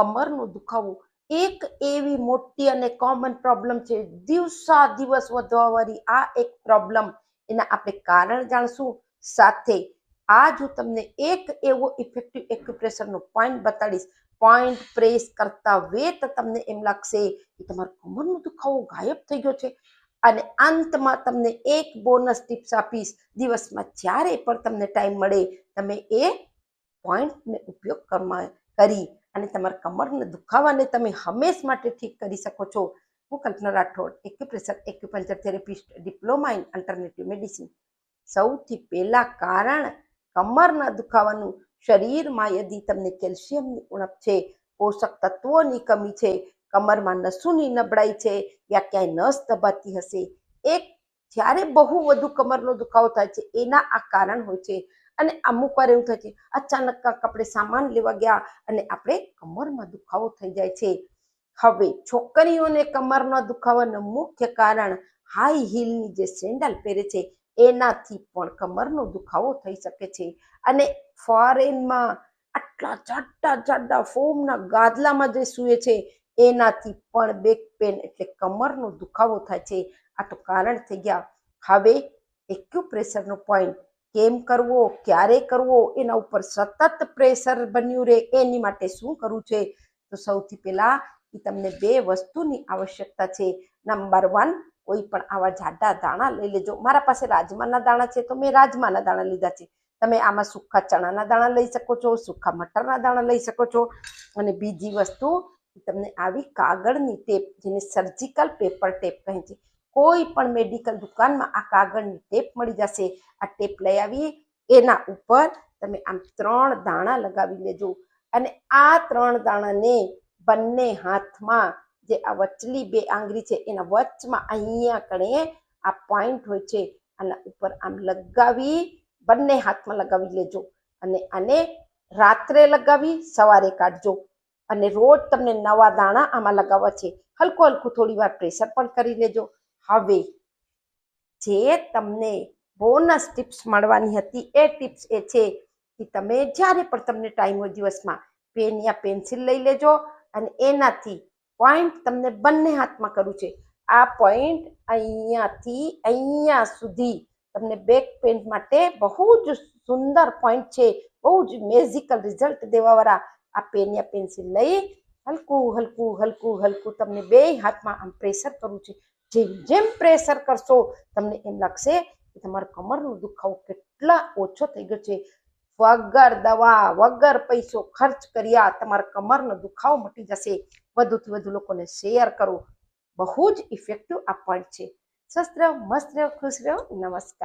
કમરનો દુખાવો એક એવી મોટી અને કોમન પ્રોબ્લેમ છે, દિવસા દિવસ વધવાવાળી આ એક પ્રોબ્લેમ. એના આપણે કારણ જાણશું, સાથે આજ હું તમને એક એવો ઇફેક્ટિવ એક્યુપ્રેશરનો પોઈન્ટ બતાડીશ. પોઈન્ટ પ્રેસ કરતા વેત તમને એમ લાગશે કે તમારો કમરનો દુખાવો ગાયબ થઈ ગયો છે. અને અંતમાં તમને એક બોનસ ટિપ્સ આપીશ. દિવસમાં જ્યારે પણ તમને ટાઈમ મળે તમે એ પોઈન્ટને ઉપયોગ કરી અને તમારા કમરના દુખાવાને તમે હંમેશ માટે ઠીક કરી શકો છો. હું Kalpana Rathod, acupressure acupuncture therapist, diploma in alternative medicine. સૌથી પહેલા કારણ કમરના દુખાવાનું, શરીરમાં યદી તમને કેલ્શિયમની ઉણપ છે, પોષક તત્વોની કમી છે, કમરમાં નસોની નબળાઈ છે, યા ક્યાંય નસ દબાતી હશે, એક જ્યારે બહુ વધુ કમરનો દુખાવો થાય છે એના આ કારણ હોય છે. અને અમુક વાર એવું થાય છે અચાનક આપણે સામાન લેવા ગયા અને આપણે કમરમાં દુખાવો થઈ જાય છે. હવે છોકરીઓને કમરના દુખાવાનું મુખ્ય કારણ હાઈ હીલની જે સેન્ડલ પહેરે છે એનાથી પણ કમરનો દુખાવો થઈ શકે છે. અને ફોરેનમાં આટલા જાડા જાડા ફોમના ગાદલામાં જે સૂએ છે એનાથી પણ બેક પેન એટલે કમરનો દુખાવો થાય છે. આ તો કારણ થઈ ગયા. હવે એક્યુપ્રેશરનો પોઈન્ટ કેમ કરવો, ક્યારે કરવો, એના ઉપર સતત પ્રેશર બન્યું રહે એની માટે શું કરવું છે? તો સૌથી પહેલા તમને બે વસ્તુની આવશ્યકતા છે. નંબર 1, કોઈ પણ આવા જાડા દાણા લઈ લેજો. મારા પાસે રાજમાના દાણા છે તો મેં રાજમાના દાણા લીધા છે. તમે આમાં સૂકા ચણાના દાણા લઈ શકો છો, સૂકા મટરના દાણા લઈ શકો છો. અને બીજી વસ્તુ, તમને આવી કાગળની ટેપ, જેને સર્જિકલ પેપર ટેપ કહે છે, કોઈ પણ મેડિકલ દુકાનમાં આ કાગળની ટેપ મળી જશે. આ ટેપ લઈ આવી એના ઉપર તમે આમ 3 દાણા લગાવી લેજો. અને આ 3 દાણાને બંને હાથમાં, જે આ વચલી 2 આંગળી છે એના વચમાં અહીંયા કણે આ પોઈન્ટ હોય છે, આના ઉપર આમ લગાવી બંને હાથમાં લગાવી લેજો. અને આને રાત્રે લગાવી સવારે કાઢજો. અને રોજ તમને નવા દાણા આમાં લગાવવા છે. હલકું હલકું થોડી વાર પ્રેશર પણ કરી લેજો. હવે જે તમને બોનસ ટિપ્સ મળવાની હતી એ ટિપ્સ એ છે કે તમે જ્યારે પણ તમને ટાઈમ હોય દિવસમાં પેન યા પેન્સિલ લઈ લેજો. અને એનાથી પોઈન્ટ તમને બંને હાથમાં કરવું છે. આ પોઈન્ટ અહીંયાથી અહીંયા સુધી તમને બેક પેન માટે બહુ જ સુંદર પોઈન્ટ છે. બહુ જ મેજિકલ રિઝલ્ટ દેવાવાળા આ પેન યા પેન્સિલ લઈ હલકું હલકું હલકું હલકું તમને 2 હાથમાં આમ પ્રેશર કરવું છે. જેમ જેમ પ્રેશર કરશો તમને એમ લાગશે કે તમારો કમરનો દુખાવો કેટલા ઓછો થઈ ગયો છે. વગર દવા, વગર પૈસો ખર્ચ કર્યા તમારા કમરનો દુખાવો મટી જશે. વધુથી વધુ લોકોને શેર કરો. બહુ જ ઇફેક્ટિવ આ પોઈન્ટ છે. સ્વસ્થ રહો, મસ્ત રહો, ખુશ રહો. નમસ્કાર.